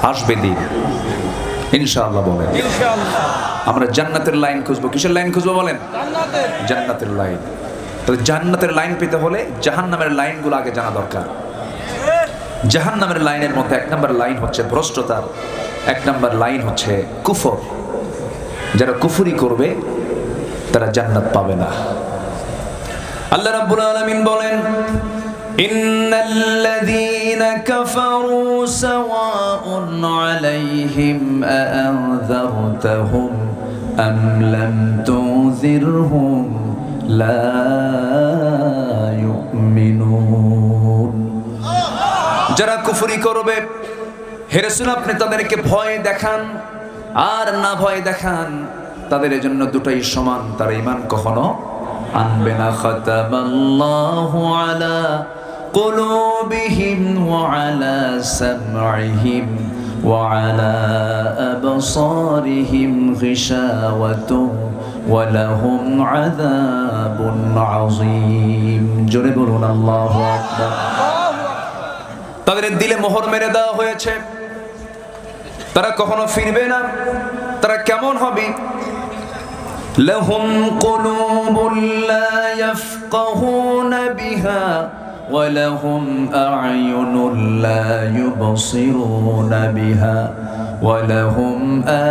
আসবে দিন ইনশাআল্লাহ। বলেন ইনশাআল্লাহ। আমরা জান্নাতের লাইন খুঁজবো। কিসের লাইন খুঁজবো বলেন? জান্নাতের। জান্নাতের লাইন। তাহলে জান্নাতের লাইন পেতে হলে জাহান্নামের লাইনগুলো আগে জানা দরকার। জাহান্নামের লাইনের মধ্যে 1 নম্বর লাইন হচ্ছে ভ্রষ্টতা, 1 নম্বর লাইন হচ্ছে কুফর। যারা কুফরি করবে তারা জান্নাত পাবে না। আল্লাহ রাব্বুল আলামিন বলেন, ইন্নাল্লাযীনা কাফারু সাওয়াউন আলাইহিম আআনযারতাহুম আম লাম তুযিরহুম লা ইউমিনুন। যারা কুফরি করবে, হে রাসূল আপনি তাদেরকে ভয় দেখান আর না ভয় দেখান, তাদের জন্য দুটাই সমান, তারা ঈমান কখনো আনবে না। খাতামাল্লাহু আলা কুলুবিহিম ওয়া আলা সামঈহিম ওয়া আলা আবসারিহিম গিশাওয়াতুন ওয়া লাহুম আযাবুন আযীম। জোরে বলুন আল্লাহু আকবার। তাদের দিলে মোহর মেরে দেওয়া হয়েছে, তারা কখনো ফিরবে না। তারা কেমন হবে? লাহুম কুলুবুন লা ইয়াফকাহুনা বিহা ওয়া লাহুম আ'য়ুনুন লা ইউবসিরুনা বিহা ওয়া লাহুম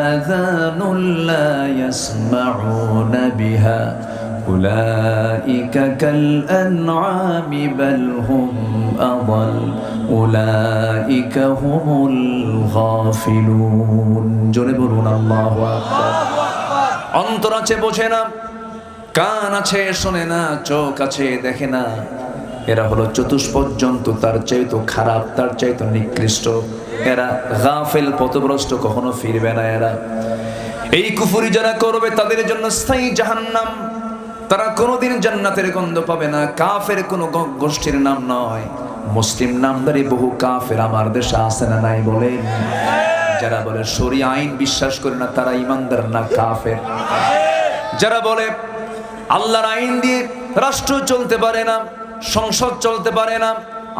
আযানুন লা ইয়াসমাউনা বিহা উলাইকা কাল আন'আমি বাল হুম আযাল উলাইকা হুমুল গাফিলুন। জোরে বলুন আল্লাহু আকবার। অন্তর আছে বোঝে না, কান আছে শোনে না, চোখ আছে দেখে না, এরা হলো চতুষ্পদ জন্তু, তার চাইতো খারাপ, তার চাইতো নিকৃষ্ট। এরা গাফেল, পথভ্রষ্ট, কখনো ফিরবে না এরা। এই কুফরি যারা করবে তাদের জন্য স্থায়ী জাহান্নাম, তারা কোনোদিন জান্নাতের গন্ধ পাবে না। কাফের কোনো গোষ্ঠীর নাম নয়, মুসলিম নামদারি বহু কাফের আমার দেশে আছে না নাই বলেন? যারা বলে শরিয়া আইন বিশ্বাস করে না তারা ইমানদার না কাফের। যারা বলে আল্লাহর আইন দিয়ে রাষ্ট্র চলতে পারে না, সংসদ চলতে পারে না,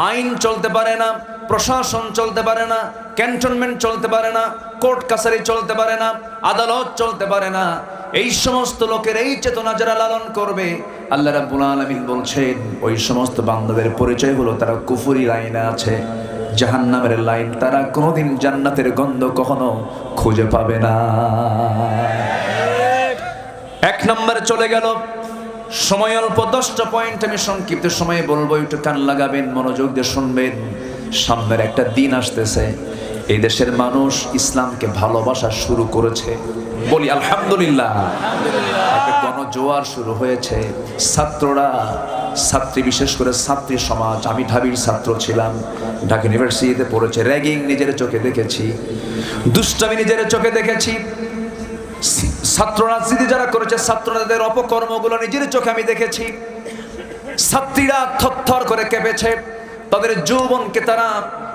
আইন চলতে পারে না, প্রশাসন চলতে পারে না, ক্যান্টনমেন্ট চলতে পারে না, কোর্ট কাছারি চলতে পারে না, আদালত চলতে পারে না, এই সমস্ত লোকের এই চেতনা যারা লালন করবে, আল্লাহ রাব্বুল আলামিন বলছেন ওই সমস্ত বান্ধবের পরিচয় হলো তারা কুফরি লাইনে আছে, জাহান্নামের লাইন। তারা কোনোদিন জান্নাতের গন্ধ কখনো খুঁজে পাবে না। 1 নম্বরে চলে গেল। সময় অল্প, 10টা পয়েন্ট আমি সংক্ষিপ্ত সময়ে বলবো, একটু কান লাগাবেন, মনোযোগ দিয়ে শুনবেন। সামনের একটা দিন আসতেছে, এই দেশের মানুষ ইসলামকে ভালোবাসা শুরু করেছে, বলি আলহামদুলিল্লাহ। একটা গণজোয়ার শুরু হয়েছে। ছাত্ররা, ছাত্রী, বিশেষ করে ছাত্রী সমাজ, আমি ঢাবির ছাত্র ছিলাম, ঢাকা ইউনিভার্সিটিতে পড়েছে, র্যাগিং নিজের চোখে দেখেছি, দুষ্টামি নিজের চোখে দেখেছি, ছাত্র রাজনীতি যারা করেছে, ছাত্রদের অপকর্মগুলো নিজের চোখে আমি দেখেছি। ছাত্রীরা থরথর করে কেঁপেছে, তাদের যৌবনকে তারা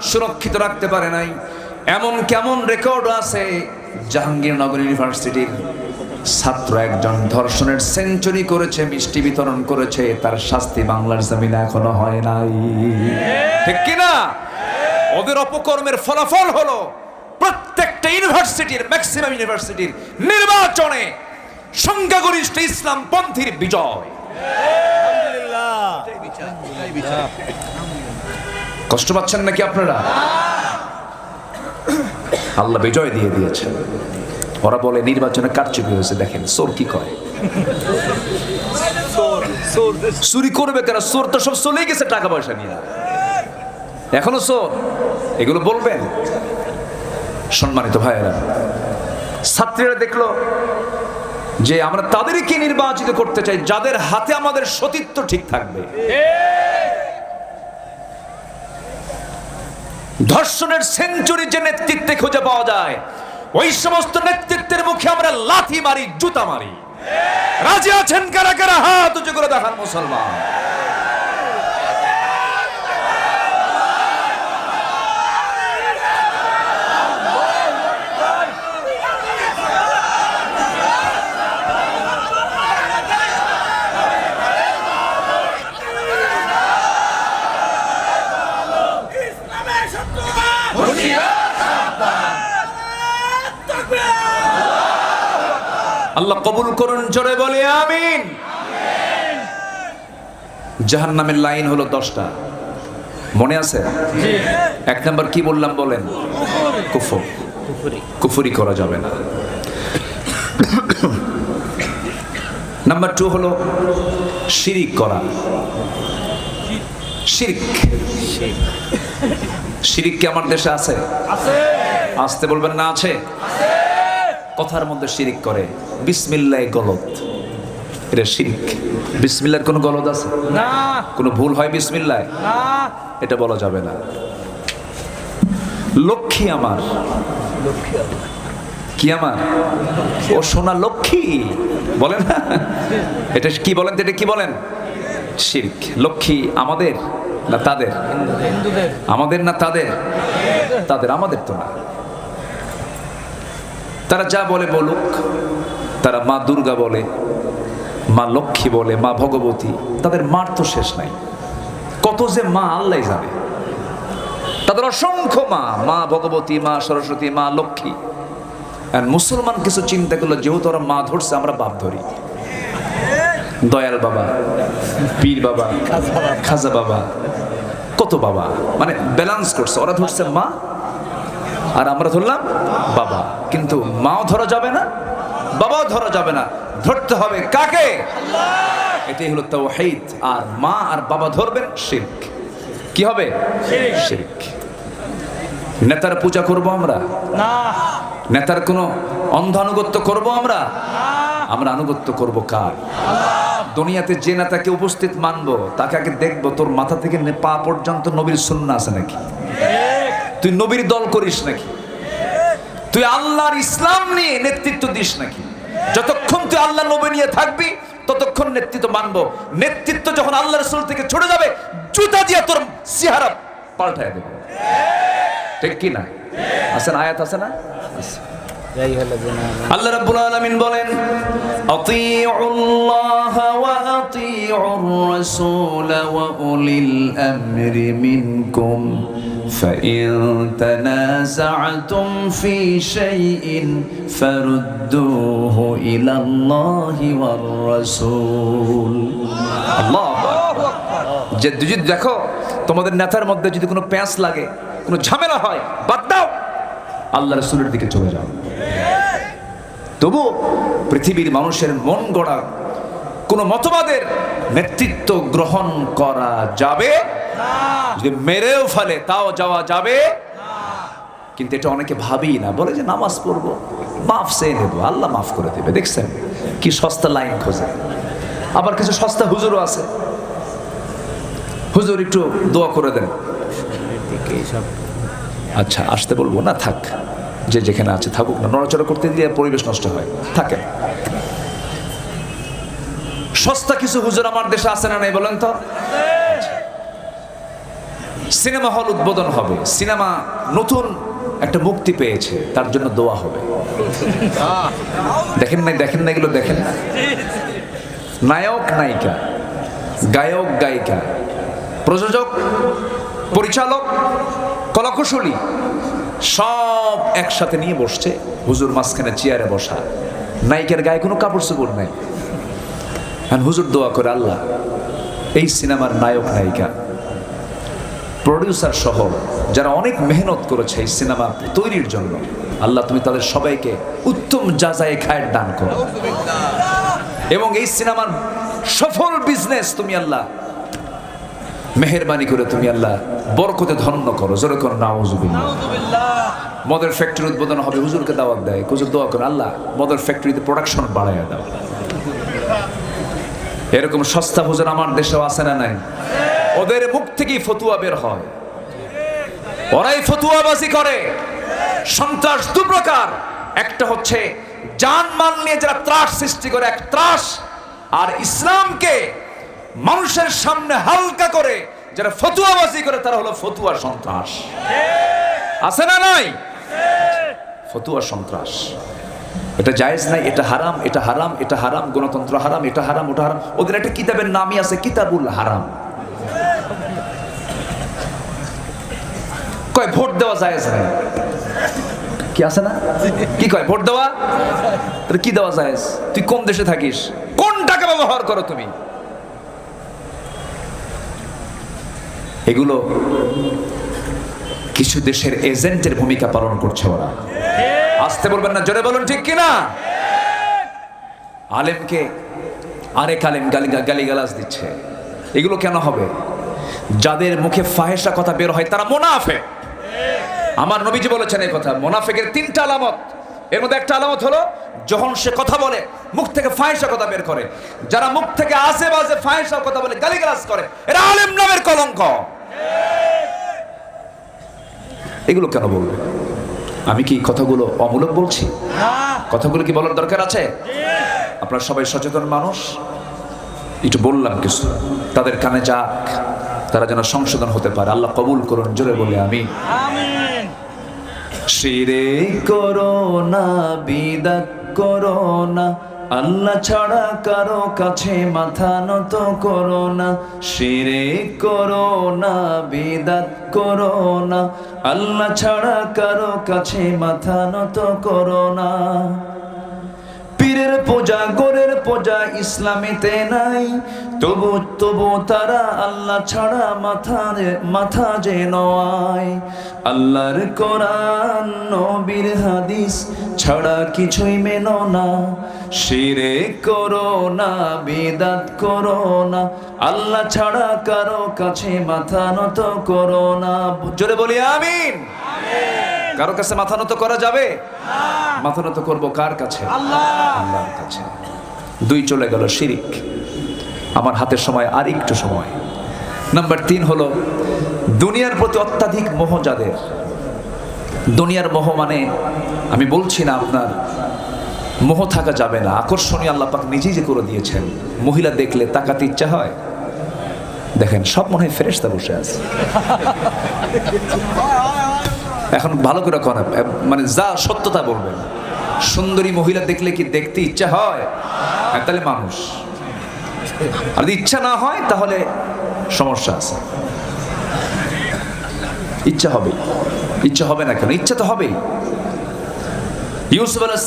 সুরক্ষিত রাখতে পারে নাই। এমন কেমন রেকর্ড আছে, জাহাঙ্গীরনগর ইউনিভার্সিটির ছাত্র একজন ধর্ষণের সেঞ্চুরি করেছে, মিষ্টি বিতরণ করেছে, তার শাস্তি বাংলার জমিনে এখনো হয় নাই। ঠিক কিনা? ওদের অপকর্মের ফলাফল হলো প্রত্যেকটা ইউনিভার্সিটির, ম্যাক্সিমাম ইউনিভার্সিটির নির্বাচনে সংখ্যাগরিষ্ঠ ইসলামপন্থীর বিজয়। কষ্ট পাচ্ছেন নাকি আপনারা? আল্লাহ বিজয় দিয়ে দিয়েছেন। ওরা বলে নির্বাচনে কারচুপি হয়েছে, দেখেন চোর কি করে। চুরি করবে কেন? চোর তো সব চলেই গেছে টাকা পয়সা নিয়ে, এখনো চোর। এগুলো বলবেন? সম্মানিত ভাইয়েরা, ছাত্রীরা দেখলো যে আমরা তাদেরকে নির্বাচিত করতে চাই যাদের হাতে আমাদের সতীত্ব ঠিক থাকবে। ধর্ষণের সেঞ্চুরি যে নেতৃত্বে খুঁজে পাওয়া যায়, ওই সমস্ত নেতৃত্বের মুখে আমরা লাথি মারি, জুতা মারি। রাজি আছেন কারা কারা? হাত উঁচু করে দেখান মুসলমান। আল্লাহ কবুল করুন, জোরে বলি আমিন। জাহান্নামের লাইন হলো 10টা, মনে আছে? এক নাম্বার কি বললাম বলেন? কুফর, কুফরি করা যাবে না। নাম্বার 2 হলো শিরিক করা। শিরিক, শিরিক কি আমার দেশে আছে? আসতে বলবেন না আছে? কথার মধ্যে শিরিক করে, বিসমিল্লাহ গলত, এটা শিরিক। বিসমিল্লাহর কোনো গলত আছে? না। কোনো ভুল হয় বিসমিল্লাহ? না, এটা বলা যাবে না। লক্ষ্মী আমার, কি আমার? ও সোনা লক্ষ্মী বলেন না, এটা কি বলেন? এটা কি বলেন? শিরক। লক্ষ্মী আমাদের না তাদের? আমাদের না তাদের? তাদের, আমাদের তো না। তারা যা বলে বলুক, তারা মা দুর্গা বলে, মা লক্ষ্মী বলে, মা ভগবতী, তাদের মার তো শেষ নাই। কত যে মা আল্লাহ জানে। তাদের অসংখ্য মা, মা ভগবতী, মা সরস্বতী, মা লক্ষ্মী। আর মুসলমান কিছু চিন্তা করলো, যেহেতু ওরা মা ধরছে, আমরা বাপ ধরি। দয়াল বাবা, পীর বাবা, খাজা বাবা, কত বাবা, মানে ব্যালেন্স করছে। ওরা ধরছে মা আর আমরা ধরলাম বাবা, কিন্তু মাও ধরা যাবে না, বাবাও ধরা যাবে না, ধরতে হবে কাকে? এটাই হলো তাওহীদ। আর মা আর বাবা ধরবেন, শিরক। কি হবে? শিরক। নেতার পূজা করব আমরা? না। নেতার কোনো অন্ধ আনুগত্য করব আমরা? আমরা আনুগত্য করব কার? দুনিয়াতে যে নেতাকে উপস্থিত মানবো, তাকে আগে দেখবো তোর মাথা থেকে পা পর্যন্ত নবীর সুন্নাহ আছে নাকি, তুই নবীর দল করিস নাকি, তুই আল্লাহর ইসলাম নিয়ে নেতৃত্ব দিস নাকি। যতক্ষণ তুই আল্লাহ নবী নিয়ে থাকবি, ততক্ষণ নেতৃত্ব মানবো। নেতৃত্ব যখন আল্লাহ রাসূল থেকে ছুটে যাবে, জুতা দিয়ে তোর চেহারা পাল্টায় দেবে। ঠিক কি না? আছে না? আয়াত আছে না? আল্লাহ রাব্বুল আলামিন বলেন, আতিউল্লাহ ওয়া আতিউর রাসূল ওয়া উলিল আমরি মিনকুম ফাইন তানাযা'তুম ফি শাইইন ফারুদ্দুহু ইলাল্লাহি ওয়ার রাসূল। আল্লাহু আকবার। যে যদি দেখো তোমাদের নেতার মধ্যে যদি কোনো প্যাঁচ লাগে, কোনো ঝামেলা হয়, বাদ দাও, আল্লাহ রাসূলের দিকে চলে যাও। তবু পৃথিবীর মানুষের মন গড়া কোন মতবাদের নেতৃত্ব গ্রহণ করা যাবে না। যদি মেরেও ফেলে তাও যাওয়া যাবে না। কিন্তু এটা অনেকে ভাবেই না, বলে যে নামাজ পড়বো, মাফ চেয়ে নেবো, আল্লাহ মাফ করে দেবে। দেখছেন কি সস্তা লাইন খোঁজে। আবার কিছু সস্তা হুজুরও আছে, হুজুর একটু দোয়া করে দেন। আচ্ছা আসতে বলবো না, থাক, যে যেখানে আছে থাকুক না, নড়াচড়া করতে দিলে পরিবেশ নষ্ট হয়, থাকে। সস্তা কিছু হুজুর আমার দেশে আছে না নাই বলেন তো? সিনেমা হল উদ্বোধন হবে, সিনেমা নতুন একটা মুক্তি পেয়েছে, তার জন্য দোয়া হবে। দেখেন নাই? দেখেন না? এগুলো দেখেন না? নায়ক নায়িকা, গায়ক গায়িকা, প্রযোজক, পরিচালক, কলাকুশলী সব একসাথে নিয়ে বসছে, হুজুর মাঝখানে চেয়ারে বসা, নায়িকার গায়ে কোনো কাপড় চোপড় নাই। আর হুজুর দোয়া করে, আল্লাহ এই সিনেমার নায়ক নায়িকা, প্রডিউসার সহ যারা অনেক মেহনত করেছে এই সিনেমা তৈরির জন্য, আল্লাহ তুমি তাদের সবাইকে উত্তম যাচাই খায়ের দান করো, এবং এই সিনেমার সফল বিজনেস তুমি আল্লাহ মেহেরবানি করে তুমি আল্লাহ বরকতে ধন্য করো। জোরে করো নাউজুবিল্লাহ। মদের ফ্যাক্টরি উদ্বোধন হবে, হুজুরকে দাওয়াত দেয়, হুজুর দোয়া করে, আল্লাহ মদের ফ্যাক্টরিতে প্রোডাকশন বাড়াইয়া দাও। এরকম সস্তা হুজুর আমার দেশেও আছে না নাই? ওদের মুখ থেকেই ফতুয়া বের হয়, ওরাই ফতুয়াবাজি করে। সন্ত্রাস দু প্রকার, একটা হচ্ছে জানমাল নিয়ে যারা ত্রাস সৃষ্টি করে, এক ত্রাস, আর ইসলামকে মানুষের সামনে হালকা করে যারা ফতুয়াবাজি করে, তারা হলো ফতুয়া সন্ত্রাস। আছে না নাই? ফতুয়া সন্ত্রাস। এটা জায়েজ নাই, এটা হারাম, এটা হারাম, এটা হারাম, গণতন্ত্র হারাম, এটা হারাম, ওটা হারাম। ওদের একটা কিতাবের নামই আছে, কিতাবুল হারাম। কয় ভোট দেওয়া জায়েজ নাই, কি আছে না? কি কয় ভোট দেওয়া? কি দেওয়া যায়? তুই কোন দেশে থাকিস? কোন টাকা ব্যবহার করো তুমি? এগুলো কিছু দেশের এজেন্টের ভূমিকা পালন করছে ওরা। আসতে বলবেন না, জোরে বলুন ঠিক কিনা? আলেমকে আরেক আলেম গালিগালাজ দিচ্ছে। এগুলো কেন হবে? যাদের মুখে ফাহেসা কথা বের হয় তারা মুনাফিক। আমার নবীজি বলেছেন এই কথা, মুনাফিকের 3টা আলামত। এর মধ্যে একটা আলামত হলো যখন সে কথা বলে মুখ থেকে ফাহেসা কথা বের করে। যারা মুখ থেকে আজে বাজে ফাহেসা কথা বলে, গালিগালাজ করে, এরা আলেম নামের কলঙ্ক। এগুলো কেন বলবো? আমি কি কথাগুলো অমূলক বলছি? কথাগুলো কি বলার দরকার আছে? আপনারা সবাই সচেতন মানুষ, একটু বললাম কিছু, তাদের কানে যাক, তারা যেন সংশোধন হতে পারে। আল্লাহ কবুল করুন, জোরে বলে আমিন। শিরক করো না, বিদআত করো না, আল্লাহ ছাড়া কারো কাছে মাথা নত করো না। শিরক করো না, বিদআত করো না, আল্লাহ ছাড়া কারো কাছে মাথা নত করো না। পীরের পূজা, গোরের পূজা ইসলামেতে নাই, তবু তারা আল্লাহ ছাড়া মাথা যে নয়। আল্লাহর কোরআন নবীর হাদিস ছাড়া কিছুই মেনো না। শিরক করো না, বিদআত করো না, আল্লাহ ছাড়া কারো কাছে মাথা নত করো না। জোরে বলি আমিন। কারো কাছে মাথা নত করা যাবে? মাথা নত করবো কার কাছে? আল্লাহর কাছে। 2 চলে গেল শিরিক। আমার হাতের সময় আর একটু সময়। নাম্বার 3 হলো দুনিয়ার প্রতি অত্যাধিক মোহ যাদের। দুনিয়ার মোহ মানে আমি বলছি না আপনার মোহ থাকা যাবে না, আকর্ষণীয় আল্লাহ পাক নিজেই যে করে দিয়েছেন। মহিলা দেখলে তাকাতে ইচ্ছা হয়। দেখেন সব মনে হয় ফেরেশতা বসে আছে। এখন ভালো করে কথা, মানে যা সত্যতা বলবেন। সুন্দরী মহিলা দেখলে কি দেখতে ইচ্ছা হয়? তাহলে মানুষ। আর যদি ইচ্ছা না হয় তাহলে সমস্যা আছে। ইচ্ছা হবে, ইচ্ছা হবে না কেন? ইচ্ছা তো হবেই। ইউসুফ আলাইহিস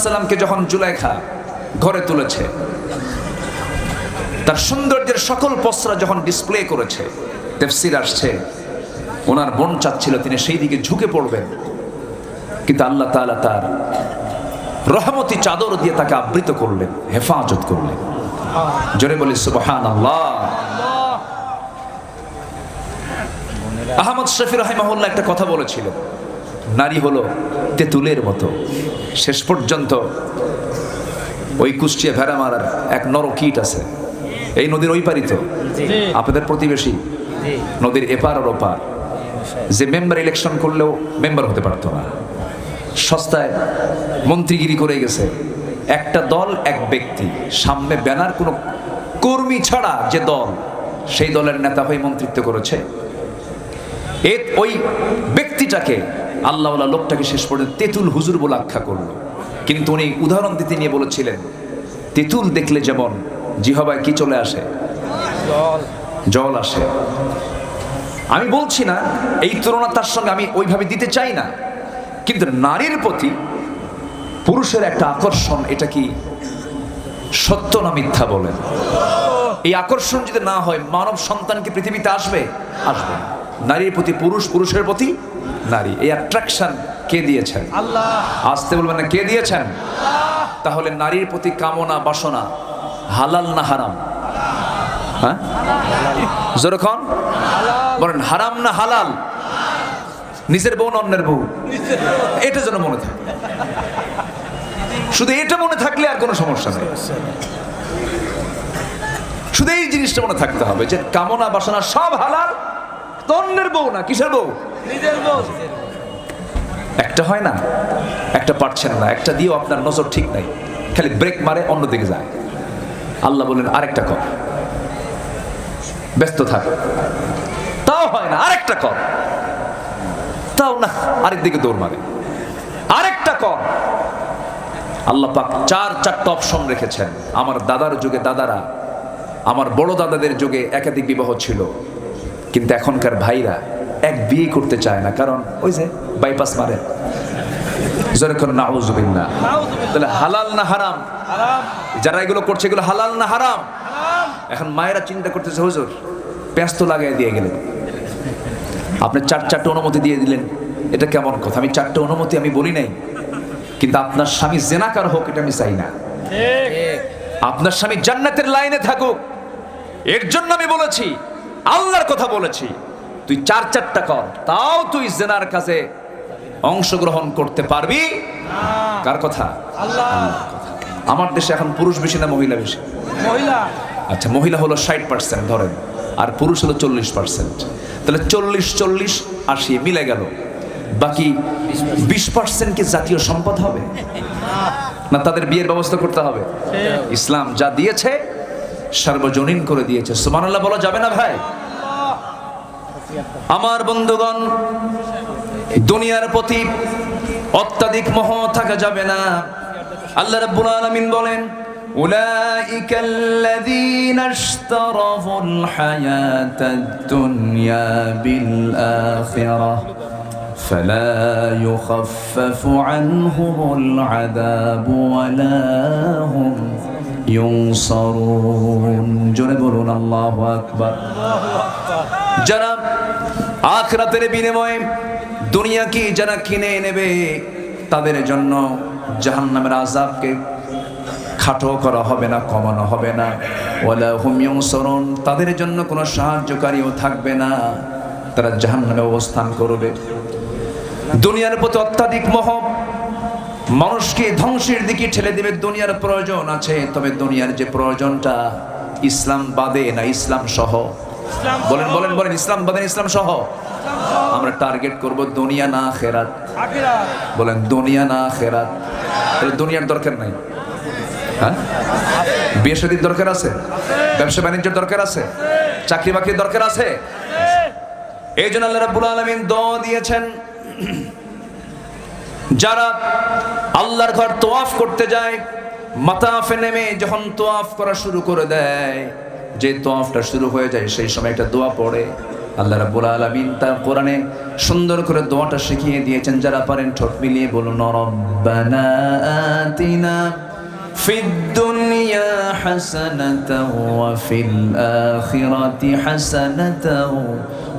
সালামকে যখন জুলাইখা ঘরে তুলেছে, তার সৌন্দর্যের সকল পসরা যখন ডিসপ্লে করেছে, তাফসীর আসছে ওনার বোন চাচ্ছিল তিনি সেই দিকে ঝুঁকে পড়বেন, কিন্তু আল্লাহ তাআলা তার রহমতি চাদর দিয়ে তাকে আবৃত করলেন, হেফাজত করলেন। জোরে বলি সুবহানাল্লাহ। আহমদ শফি রাহিমাহুল্লাহ একটা কথা বলেছিলেন, নারী হলো তেঁতুলের মতো। শেষ পর্যন্ত ওই কুষ্টিয়া ভেড়ামারার এক নরকীট আছে, এই নদীর ওই পারিত, আপনাদের প্রতিবেশী, নদীর এপার আর ওপার, যে মেম্বার ইলেকশন করলেও মেম্বার হতে পারতো না, সস্তায় মন্ত্রীগিরি করে গেছে। একটা দল, এক ব্যক্তি, সামনে ব্যানার, কোনো কর্মী ছাড়া যে দল, সেই দলের নেতা হয়ে মন্ত্রিত্ব করেছে। ওই ব্যক্তিটাকে আল্লাহওয়ালা লোকটাকে শেষ পর্যন্ত তেঁতুল হুজুর বলে আখ্যা করলো। কিন্তু উনি উদাহরণ দিতে নিয়ে বলেছিলেন, তেঁতুল দেখলে যেমন জিহ্বায় কি চলে আসে? জল আসে। আমি বলছি না এই তুলনা তার সঙ্গে আমি ওইভাবে দিতে চাই না, কিন্তু নারীর প্রতি পুরুষের একটা আকর্ষণ, এটা কি সত্য না মিথ্যা বলেন? এই আকর্ষণ যদি না হয়, মানব সন্তান কি পৃথিবীতে আসবে? আসবে না। নারীর প্রতি পুরুষ, পুরুষের প্রতি নারী, এই অ্যাট্রাকশন কে দিয়েছেন? আল্লাহ। আসতে বলবেন না, কে দিয়েছেন? তাহলে নারীর প্রতি কামনা বাসনা হালাল না হারাম? হ্যাঁ, যেরকম বলেন, হারাম না হালাল? নিজের বউ না অন্যের বউ? এটা যেন মনে থাকে। শুধু এটা মনে থাকলে আর কোনো সমস্যা নেই। শুধু এই জিনিসটা মনে থাকতে হবে যে কামনা বাসনা সব হালাল, তো অন্যের বউ না, কিসের বউ? নিজের বউ। একটা হয় না, একটা পারছেন না, একটা দিয়েও আপনার নজর ঠিক নাই, খালি ব্রেক মারে অন্যদিকে যায়। আল্লাহ বলেন আরেকটা কর, ব্যস্ত থাক, তাও হয় না, আরেকটা কর, তাও না, আরেক দিকে দৌড় মারে, আরেকটা কর। আল্লাহ পাক 4-4টা অপশন রেখেছেন। আমার দাদার যুগে দাদারা, আমার বড় দাদাদের যুগে একাধিক বিবাহ ছিল, কিন্তু এখনকার ভাইরা এক বিয়ে করতে চায় না, কারণ ওই যে বাইপাস মারে। যেরকম নাউযুবিল্লাহ। তাহলে হালাল না হারাম? যারা এগুলো করছে এগুলো হালাল না হারাম? এখন মায়েরা চিন্তা করতেছে, হুজুর পেঁয়াজ তো লাগাই দিয়ে গেলেন, আপনি চারটে অনুমতি দিয়ে দিলেন, এটা কেমন কথা? আমি চারটে অনুমতি আমি বলি নাই, কিন্তু আপনার স্বামী জেনাকার হোক এটা আমি চাই না। আপনার স্বামী জান্নাতের লাইনে থাকুক এর জন্য আমি বলেছি, আল্লাহর কথা বলেছি। তুই চারটা কর, তাও তুই জেনার কাছে অংশগ্রহণ করতে পারবি। কার কথা? আল্লাহ। আমার দেশে এখন পুরুষ বেশি না মহিলা বেশি? মহিলা। আচ্ছা, মহিলা হলো 60% ধরেন, আর পুরুষ হলো 40%। তাহলে 40-40-80 মিলে গেল। বাকি 20% কি জাতীয় সম্পদ হবে না তাদের বিয়ের ব্যবস্থা করতে হবে? ইসলাম যা দিয়েছে সার্বজনীন করে দিয়েছে। সুবহানাল্লাহ বলা যাবে না ভাই? আমার বন্ধুগণ, দুনিয়ার প্রতি অত্যাধিক মোহ থাকা যাবে না। আল্লাহ রাব্বুল আলামিন বলেন, উলাইকাল্লাযীনা ইশতারাফুল হায়াতাদ দুনিয়া বিল আখিরাহ ফালা ইউখাফফাফু আনহুমুল আযাবু ওয়ালা হুম ইউনসারুন। জোরে বলুন আল্লাহু আকবার। যারা আখিরাতের বিনিময়ে দুনিয়াকে যারা কিনে নেবে তাদের জন্য জাহান্নামের আযাবকে খাটো করা হবে না, কমানো হবে না। ওয়ালা হুম ইউনসারুন, তাদের জন্য কোনো সাহায্যকারীও থাকবে না, তারা জাহান্নামে অবস্থান করবে। দুনিয়ার প্রতি অত্যাধিক মোহ মানুষকে ধ্বংসের দিকে ঠেলে দেবে। দুনিয়ার প্রয়োজন আছে, তবে দুনিয়ার যে প্রয়োজনটা ইসলাম বাদে না ইসলাম সহ। বলেন বলেন বলেন, ইসলাম বাদে ইসলাম সহ। আমরা টার্গেট করব দুনিয়া না আখিরাত। বলেন দুনিয়া না আখিরাত। তাহলে দুনিয়ার দরকার নাই? হ্যাঁ, বিয়ে শাদীর দরকার আছে, ব্যবসা বাণিজ্যের দরকার আছে, চাকরি বাকরির দরকার আছে। এই জন্য আল্লাহ রাব্বুল আলামিন দোয়া দিয়েছেন, যারা আল্লাহর ঘর তোয়াফ করতে যায়, মাতাফে নেমে যখন তোয়াফ করা শুরু করে দেয়, যে তোয়াফটা শুরু হয়ে যায় সেই সময় একটা দোয়া পড়ে। আল্লাহ রাব্বুল আলামিন তার কোরআনে সুন্দর করে দোয়াটা শিখিয়ে দিয়েছেন। যারা পারেন ঠোঁট মিলিয়ে বলুন, রব্বানা আতিনা ফিদ দুনিয়া হাসানাতাও ওয়া ফিল আখিরাতি হাসানাতাও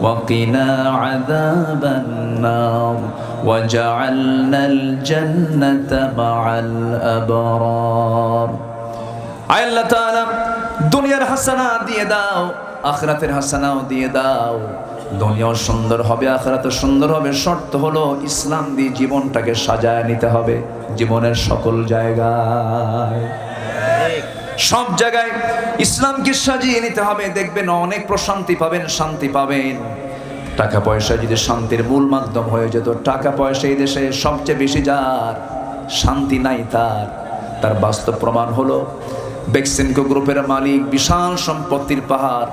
ওয়া কিনা আযাবান নার ওয়াজআলনাল জান্নাতা মাআল আবরার। আল্লাহ তাআলা দুনিয়ার হাসানা দিয়ে দাও, আখিরাতের হাসানাও দিয়ে দাও। দুনিয়াও সুন্দর হবে, আখিরাতও সুন্দর হবে। শর্ত হলো ইসলাম দিয়ে জীবনটাকে সাজায় নিতে হবে। জীবনের সকল জায়গায়, সব জায়গায় ইসলামকে সাজিয়ে নিতে হবে। দেখবেন অনেক প্রশান্তি পাবেন, শান্তি পাবেন। টাকা পয়সা যদি শান্তির মূল মাধ্যম হয়ে যেত, টাকা পয়সা এই দেশে সবচেয়ে বেশি যার, শান্তি নাই তার বাস্তব প্রমাণ হলো বেক্সিমকো গ্রুপের মালিক, বিশাল সম্পত্তির পাহাড়,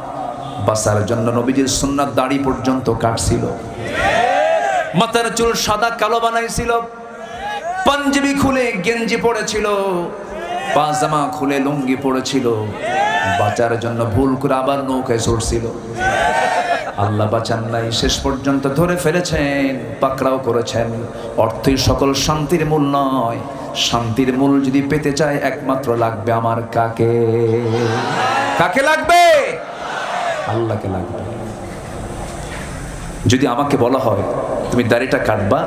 বাঁচার জন্য নবীজির সুন্নাত দাড়ি পর্যন্ত কাটছিল, মাথার চুল সাদা কালো বানাইছিল, পাঞ্জাবি খুলে গেঞ্জি পড়েছিল, পাজামা খুলে লুঙ্গি পড়েছিল, বাঁচার জন্য ভুল করে আবার নৌকায় চড়ছিল। আল্লাহ বাঁচান নাই, শেষ পর্যন্ত ধরে ফেলেছেন, পাকড়াও করেছেন। অর্থই সকল শান্তির মূল নয়। শান্তির মূল যদি পেতে চায় একমাত্র লাগবে আমার কাকে? কাকে লাগবে? আল্লাহকে লাগবে। যদি আমাকে বলা হয় তুমি দাড়িটা কাটবা,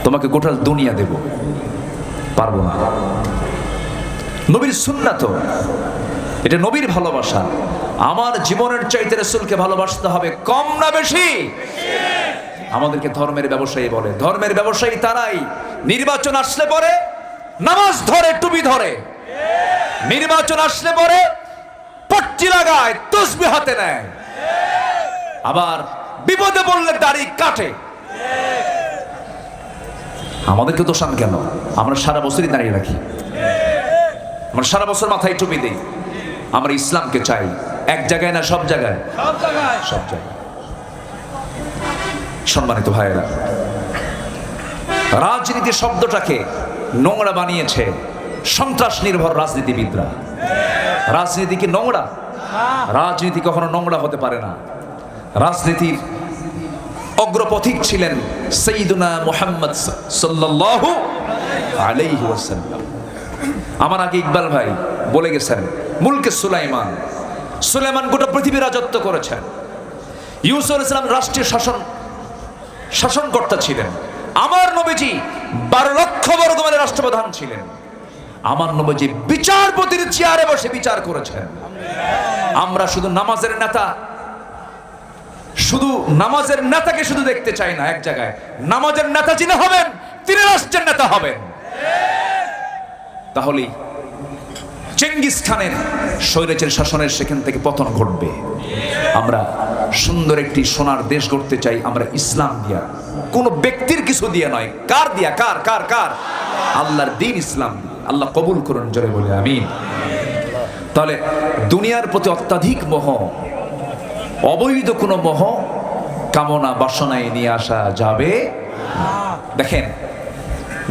তোমাকে গোটা দুনিয়া দেব, পারবো না। নবীর সুন্নাত, এটা নবীর ভালোবাসা। আমার জীবনের চাইতে রাসূলকে ভালোবাসতে হবে, কম না বেশি? আমাদেরকে ধর্মের ব্যবসায়ী বলে। ধর্মের ব্যবসায়ী তারাই নির্বাচন আসলে পরে নামাজ ধরে, টুপি ধরে, নির্বাচন আসলে পরে পট্টি লাগায়, তসবিহ হাতে নেয়, আবার বিপদে পড়লে দাড়ি কাটে। আমাদেরকে দোষান কেন? আমরা সারা বছরই দাঁড়িয়ে রাখি, আমরা সারা বছর মাথায় টুপি দিই। আমরা ইসলামকে চাই, এক জায়গায় না সব জায়গায়? সব জায়গায়। সম্মানিত ভাইয়েরা, রাজনীতি শব্দটাকে নোংরা বানিয়েছে সন্ত্রাস নির্ভর রাজনীতিবিদরা। রাজনীতি কি নোংরা? রাজনীতি কখনো নোংরা হতে পারে না। রাজনীতির অগ্রপথিক ছিলেন সাইয়্যিদুনা মুহাম্মদ সাল্লাল্লাহু আলাইহি ওয়াসাল্লাম। আমার আগে ইকবাল ভাই বলে গেছেন, মুলকে সুলাইমান গোটা পৃথিবী রাজত্ব করেছেন। ইউসুফ আলাইহিস সালাম রাষ্ট্রীয় শাসনকর্তা ছিলেন। আমার নবীজি 12 লক্ষ বর্গ মাইলের রাষ্ট্রপ্রধান ছিলেন। আমার নবীজি বিচারপতির চেয়ারে বসে বিচার করেছেন। আমরা শুধু নামাজের নেতাকে শুধু দেখতে চাই না। এক জায়গায় নামাজের নেতা যিনি হবেন তিনি রাষ্ট্রের নেতা হবেন। তাহলে চেঙ্গিস খানের স্বৈরাচারী শাসনের সেখান থেকে পতন ঘটবে। আমরা সুন্দর একটি সোনার দেশ গড়তে চাই, আমরা ইসলাম দিয়া, কোন ব্যক্তির কিছু দিয়ে নয়। কার দিয়া? কার? আল্লাহর দ্বীন, ইসলাম। আল্লাহ কবুল করুন, জোরে বলে আমিন। তাহলে দুনিয়ার প্রতি অত্যাধিক মোহ, অবৈধ কোনো মোহ, কামনা বাসনায় নিয়ে আসা যাবে। দেখেন,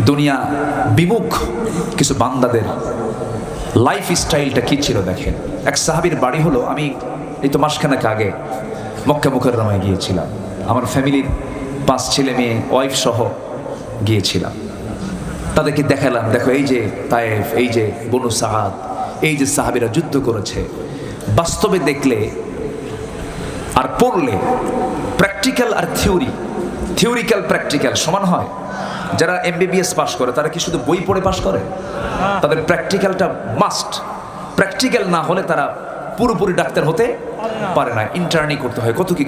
দুনিয়া বিমুখ কিছু বান্দাদের লাইফ স্টাইলটা কি ছিল দেখেন। এক সাহাবীর বাড়ি হলো, আমি এই তো মাসখানেক আগে মক্কা মুকাররমায় গিয়েছিলাম। আমার ফ্যামিলির 5 ছেলে মেয়ে, ওয়াইফ সহ গিয়েছিলাম। তাদেরকে দেখালাম, দেখো এই যে তায়েফ, এই যে বনু সাআদ, এই যে সাহাবীরা যুদ্ধ করেছে। বাস্তবে দেখলে আর পড়লে প্র্যাকটিক্যাল আর থিওরিক্যাল প্র্যাকটিক্যাল সমান হয়। যারা MBBS পাস করে তারা কি শুধু বই পড়ে পাস করে? তাদের প্র্যাকটিক্যালটা মাস্ট। প্র্যাকটিক্যাল না হলে তারা পুরোপুরি ডাক্তার হতে পারে না, ইন্টার্নি করতে হয়, কত কি